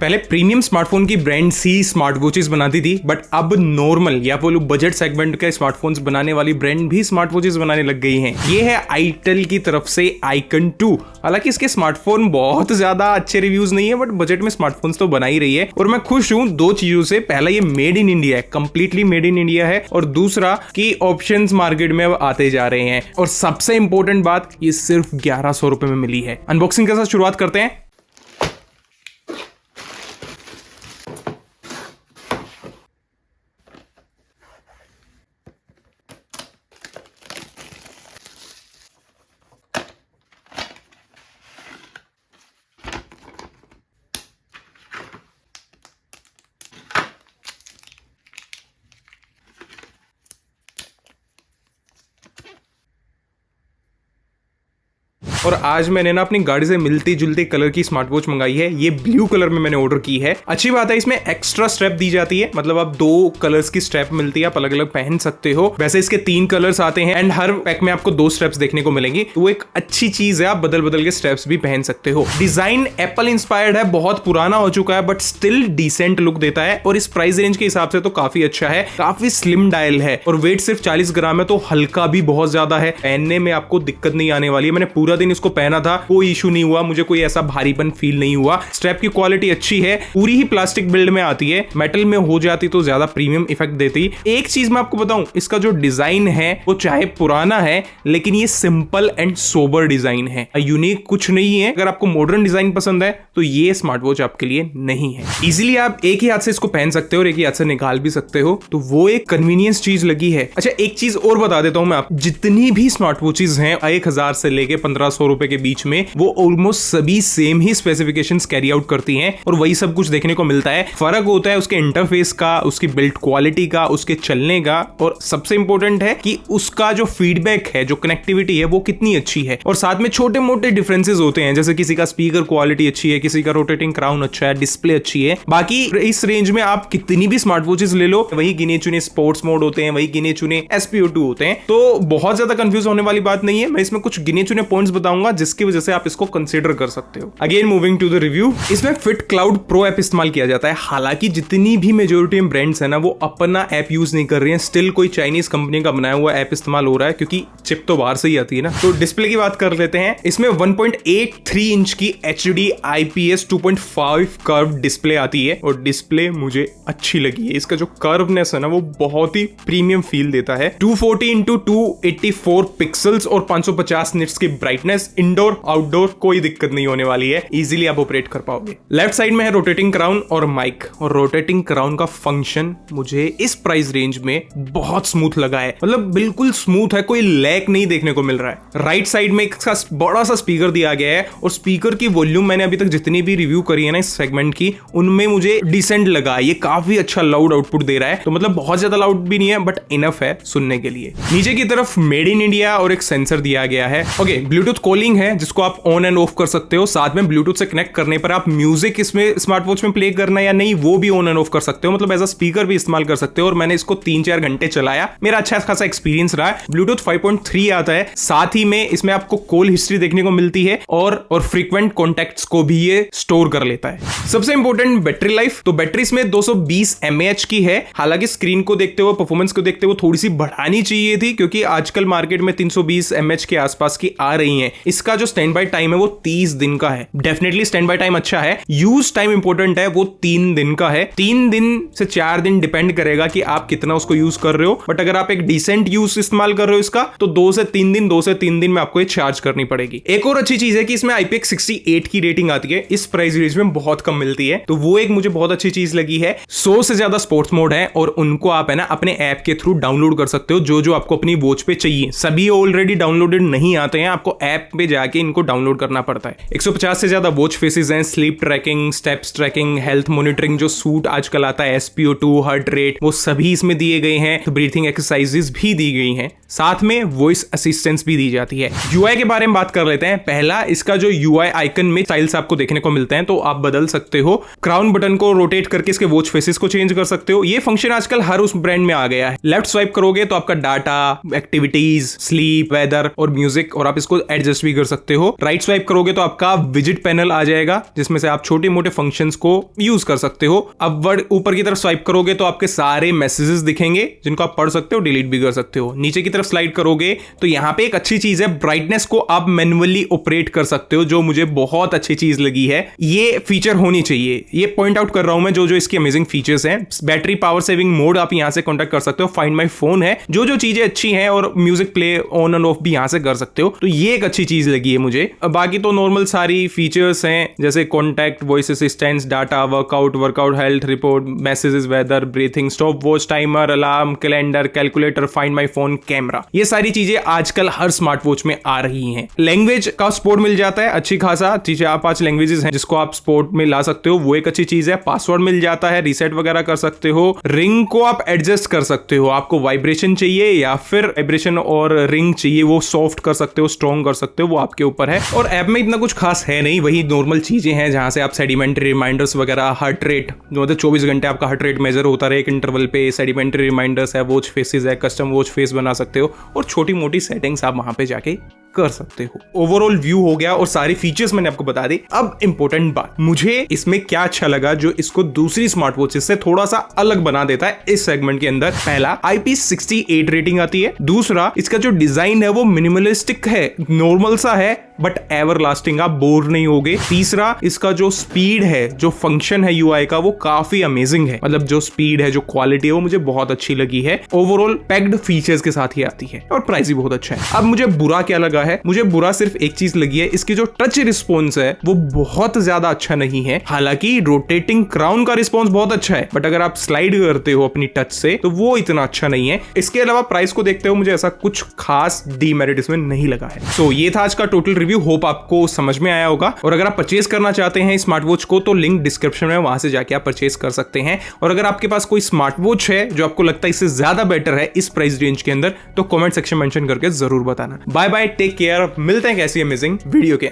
पहले premium smartphone की brand सी smart watches बनाती थी, बट अब नॉर्मल या बोलो बजट सेगमेंट के स्मार्टफोन्स बनाने वाली ब्रांड भी स्मार्ट वॉचेस बनाने लग गई हैं। ये है आईटेल की तरफ से आइकन 2। हालांकि इसके स्मार्टफोन बहुत ज्यादा अच्छे रिव्यूज नहीं है, बट बजट में स्मार्टफोन्स तो बना ही रही है और मैं खुश हूं दो चीजों से। पहला, ये मेड इन इंडिया है, कंप्लीटली मेड इन इंडिया है, और दूसरा कि ऑप्शंस मार्केट में अब आते जा रहे हैं। और सबसे इंपॉर्टेंट बात, ये सिर्फ 1100 रुपए में मिली है। अनबॉक्सिंग के साथ शुरुआत करते हैं। और आज मैंने ना अपनी गाड़ी से मिलती जुलती कलर की स्मार्ट वॉच मंगाई है। ये ब्लू कलर में मैंने ऑर्डर की है। अच्छी बात है, इसमें एक्स्ट्रा स्ट्रैप दी जाती है, मतलब आप 2 कलर्स की स्ट्रैप मिलती है, आप अलग अलग पहन सकते हो। वैसे इसके 3 कलर्स आते हैं एंड हर पैक में आपको 2 स्ट्रैप्स देखने को मिलेंगी, तो वो एक अच्छी चीज है। आप बदल बदल के स्ट्रैप्स भी पहन सकते हो। डिजाइन एप्पल इंस्पायर्ड है, बहुत पुराना हो चुका है बट स्टिल डिसेंट लुक देता है और इस प्राइस रेंज के हिसाब से तो काफी अच्छा है। काफी स्लिम डायल है और वेट सिर्फ 40 ग्राम है, तो हल्का भी बहुत ज्यादा है। पहनने में आपको दिक्कत नहीं आने वाली है। मैंने पूरा दिन इसको पहना था, कोई इशू नहीं हुआ, मुझे कोई ऐसा भारीपन फील नहीं हुआ। स्ट्रैप की क्वालिटी अच्छी है, पूरी ही प्लास्टिक बिल्ड में आती है। मेटल में हो जाती तो ज्यादा प्रीमियम इफेक्ट देती। एक चीज मैं आपको बताऊं, इसका जो डिजाइन है वो चाहे पुराना है लेकिन ये सिंपल एंड सोबर डिजाइन है, यूनिक कुछ नहीं है। अगर आपको मॉडर्न डिजाइन पसंद है तो ये स्मार्ट वॉच आपके लिए नहीं है। इजीली आप एक ही हाथ से इसको पहन सकते हो और एक ही हाथ से निकाल भी सकते हो, तो वो एक कन्वीनियंस चीज लगी है। अच्छा, एक चीज और बता देता हूं मैं, आप जितनी भी स्मार्ट वॉचेस हैं 1000 से लेके 1500 रुपए के बीच में, वो ऑलमोस्ट सभी सेम ही स्पेसिफिकेशंस कैरी आउट करती हैं और वही सब कुछ देखने को मिलता है। फर्क होता है उसके इंटरफेस का, उसकी बिल्ड क्वालिटी का, उसके चलने का, और सबसे इंपॉर्टेंट है कि उसका जो फीडबैक है, जो कनेक्टिविटी है, वो कितनी अच्छी है। और साथ में छोटे मोटे डिफरेंसेस होते हैं, जैसे किसी का स्पीकर क्वालिटी अच्छी है, किसी का रोटेटिंग क्राउन अच्छा है, डिस्प्ले अच्छी है। बाकी इस रेंज में आप कितनी भी स्मार्ट वॉचेस ले लो, वही गिने चुने स्पोर्ट्स मोड होते हैं, वही गिने चुने SPO2 होते हैं, तो बहुत ज्यादा कंफ्यूज होने वाली बात नहीं है। मैं इसमें कुछ गिने चुने पॉइंट्स बताऊंगा जिसकी वजह से आप इसको कंसीडर कर सकते हो। Again moving to the review, इसमें फिट क्लाउड प्रो ऐप इस्तेमाल किया जाता है। हालांकि जितनी भी मेजॉरिटी ब्रांड्स है ना, वो अपना ऐप यूज नहीं कर रही हैं, स्टिल कोई चाइनीज कंपनी का बनाया हुआ ऐप इस्तेमाल हो रहा है, क्योंकि चिप तो बाहर से ही आती है ना। तो डिस्प्ले की बात कर लेते हैं। इसमें 1.83 इंच की HD IPS 2.5 कर्व डिस्प्ले आती है और डिस्प्ले मुझे अच्छी लगी है। इसका जो कर्वनेस है ना, वो बहुत ही प्रीमियम फील देता है। 240x284 पिक्सल्स और 550 निट्स की ब्राइटनेस। इंडोर आउटडोर कोई दिक्कत नहीं होने वाली है, इजीली आप ऑपरेट कर पाओगे। लेफ्ट साइड में है रोटेटिंग क्राउन और माइक, और रोटेटिंग क्राउन का फंक्शन मुझे इस प्राइस रेंज में बहुत स्मूथ लगा है, मतलब बिल्कुल स्मूथ है, कोई लैग नहीं देखने को मिल रहा है। राइट साइड में एक बड़ा सा स्पीकर दिया गया है और स्पीकर की वॉल्यूम मैंने अभी तक जितनी भी रिव्यू करी है ना इस सेगमेंट की, उनमें मुझे डिसेंट लगा। ये काफी अच्छा लाउड आउटपुट दे रहा है, तो मतलब बहुत ज्यादा लाउड भी नहीं है बट इनफ है सुनने के लिए। नीचे की तरफ मेड इन इंडिया और एक सेंसर दिया गया है। ओके, ब्लूटूथ कॉलिंग है जिसको आप ऑन एंड ऑफ कर सकते हो। साथ में ब्लूटूथ से कनेक्ट करने पर आप म्यूजिक इसमें स्मार्ट वॉच में प्ले करना या नहीं वो भी ऑन एंड ऑफ कर सकते हो, मतलब एज अ स्पीकर भी इस्तेमाल कर सकते हो। और मैंने इसको 3-4 घंटे चलाया, मेरा अच्छा खासा एक्सपीरियंस रहा है। ब्लूटूथ 5.3 आता है, साथ ही में इसमें आपको कॉल हिस्ट्री देखने को मिलती है और फ्रीक्वेंट कॉन्टैक्ट्स को भी ये स्टोर कर लेता है। सबसे इंपॉर्टेंट बैटरी लाइफ, तो बैटरी इसमें 220 mAh की है। हालांकि स्क्रीन को देखते हुए, परफॉर्मेंस को देखते हुए थोड़ी सी बढ़ानी चाहिए थी, क्योंकि आजकल मार्केट में 320 mAh के आसपास की आ रही है। इसका जो स्टैंड बाय टाइम है वो 30 दिन का है। डेफिनेटली स्टैंड बाय टाइम अच्छा है, यूज टाइम इंपॉर्टेंट है, वो 3 दिन का है। 3 दिन से 4 दिन डिपेंड करेगा कि आप कितना उसको यूज कर रहे हो, बट अगर आप एक डिसेंट यूज इस्तेमाल कर रहे हो इसका, तो 2 से 3 दिन में आपको ये चार्ज करनी पड़ेगी। एक और अच्छी चीज है कि इसमें IPX68 की रेटिंग आती है, इस प्राइस रेंज में बहुत कम मिलती है, तो वो एक मुझे बहुत अच्छी चीज लगी है। 100 से ज्यादा स्पोर्ट्स मोड है और उनको आप है ना अपने ऐप के थ्रू डाउनलोड कर सकते हो, जो आपको अपनी वॉच पे चाहिए। सभी ऑलरेडी डाउनलोडेड नहीं आते हैं, आपको ऐप पे जाके इनको डाउनलोड करना पड़ता है। 150 से ज्यादा वॉच फेसेस हैं, sleep tracking, steps tracking, health monitoring, जो सूट आजकल आता है, SPO2, हार्ट रेट, वो सभी इसमें दिए गए हैं। तो ब्रीथिंग एक्सरसाइजेस भी दी गई हैं, साथ में वॉइस असिस्टेंस भी दी जाती है। UI के बारे में बात कर लेते हैं। पहला, इसका जो UI आइकन में स्टाइल्स आपको देखने को मिलते हैं, तो आप बदल सकते हो। क्राउन बटन को रोटेट करके इसके वॉच फेसेस को चेंज कर सकते हो। ये फंक्शन आजकल हर उस ब्रांड में आ गया है। लेफ्ट स्वाइप करोगे तो आपका डाटा, एक्टिविटीज, स्लीप, वेदर और म्यूजिक, और आप इसको एडजस्ट एडजस्ट भी कर सकते हो। राइट स्वाइप करोगे तो आपका विजिट पैनल आ जाएगा जिसमें से आप छोटे मोटे फंक्शंस को यूज कर सकते हो। अपवर्ड ऊपर की तरफ स्वाइप करोगे तो आपके सारे मैसेजेस दिखेंगे जिनको आप पढ़ सकते हो, डिलीट भी कर सकते हो। नीचे की तरफ स्लाइड करोगे तो यहाँ पे एक अच्छी चीज है, ब्राइटनेस को आप मैन्युअली ऑपरेट कर सकते हो, जो मुझे बहुत अच्छी चीज लगी है। ये फीचर होनी चाहिए, ये पॉइंट आउट कर रहा हूं मैं, जो इसकी अमेजिंग फीचर्स हैं। बैटरी पावर सेविंग मोड आप यहां से कॉन्टैक्ट कर सकते हो, फाइंड माई फोन है, जो चीजें अच्छी हैं, और music play on end of भी यहां से कर सकते हो। तो ये एक अच्छी चीज लगी है मुझे। बाकी तो नॉर्मल सारी फीचर्स हैं जैसे contact, voice assistance, data, workout health report, messages, weather, breathing, stopwatch, timer, alarm, calendar, calculator, find my phone, camera. ये सारी चीजें आजकल हर स्मार्ट वॉच में आ रही हैं। लैंग्वेज का सपोर्ट मिल जाता है अच्छी खासा, 4-5 लैंग्वेजेस हैं जिसको आप सपोर्ट में ला सकते हो, वो एक अच्छी चीज है। पासवर्ड मिल जाता है, रीसेट वगैरह कर सकते हो। रिंग को आप एडजस्ट कर सकते हो, आपको वाइब्रेशन चाहिए या फिर वाइब्रेशन और रिंग चाहिए, वो सॉफ्ट कर सकते हो, स्ट्रॉन्ग कर सकते हो, वो आपके ऊपर है। और ऐप में इतना कुछ खास है नहीं, वही नॉर्मल चीजें हैं जहां से आप सेडिमेंट्री रिमाइंडर्स वगैरह, हार्ट रेट, मतलब 24 घंटे आपका हार्ट रेट मेजर होता रहे एक इंटरवल पे, सेडिमेंट्री रिमाइंडर्स है, वॉच फेसेस है, कस्टम वॉच फेस बना सकते हो, और छोटी मोटी सेटिंग्स आप वहां पे जाके कर सकते हो। ओवरऑल व्यू हो गया और सारी फीचर्स मैंने आपको बता दी। अब इंपॉर्टेंट बात, मुझे इसमें क्या अच्छा लगा जो इसको दूसरी स्मार्ट वॉचेस से थोड़ा सा अलग बना देता है इस सेगमेंट के अंदर। पहला, IP68 रेटिंग आती है। दूसरा, इसका जो डिजाइन है वो मिनिमलिस्टिक है, नॉर्मल सा है बट एवर लास्टिंग, आप बोर नहीं होगे। तीसरा, इसका जो स्पीड है, जो फंक्शन है UI का, वो काफी अमेजिंग है, मतलब जो स्पीड है, जो क्वालिटी है, वो मुझे बहुत अच्छी लगी है। ओवरऑल पैक्ड फीचर्स के साथ ही आती है और प्राइस भी बहुत अच्छा है। अब मुझे बुरा क्या लगा है, मुझे बुरा सिर्फ एक चीज लगी है, इसकी जो टच रिस्पॉन्स है वो बहुत ज्यादा अच्छा नहीं है। हालांकि रोटेटिंग क्राउन का रिस्पॉन्स बहुत अच्छा है, बट अगर आप स्लाइड करते हो अपनी टच से तो वो इतना अच्छा नहीं है। इसके अलावा प्राइस को देखते हुए मुझे ऐसा कुछ खास डीमेरिट इसमें नहीं लगा है। सो ये था आज का टोटल रिव्यू, होप आपको समझ में आया होगा। और अगर आप परचेज करना चाहते हैं स्मार्ट वॉच को तो लिंक डिस्क्रिप्शन में, वहां से जाके आप परचेज कर सकते हैं। और अगर आपके पास कोई स्मार्ट वॉच है जो आपको लगता है इससे ज्यादा बेटर है इस प्राइस रेंज के अंदर, तो कमेंट सेक्शन मेंशन करके जरूर बताना। बाय बाय, टेक केयर, मिलते हैं कैसी अमेजिंग वीडियो के।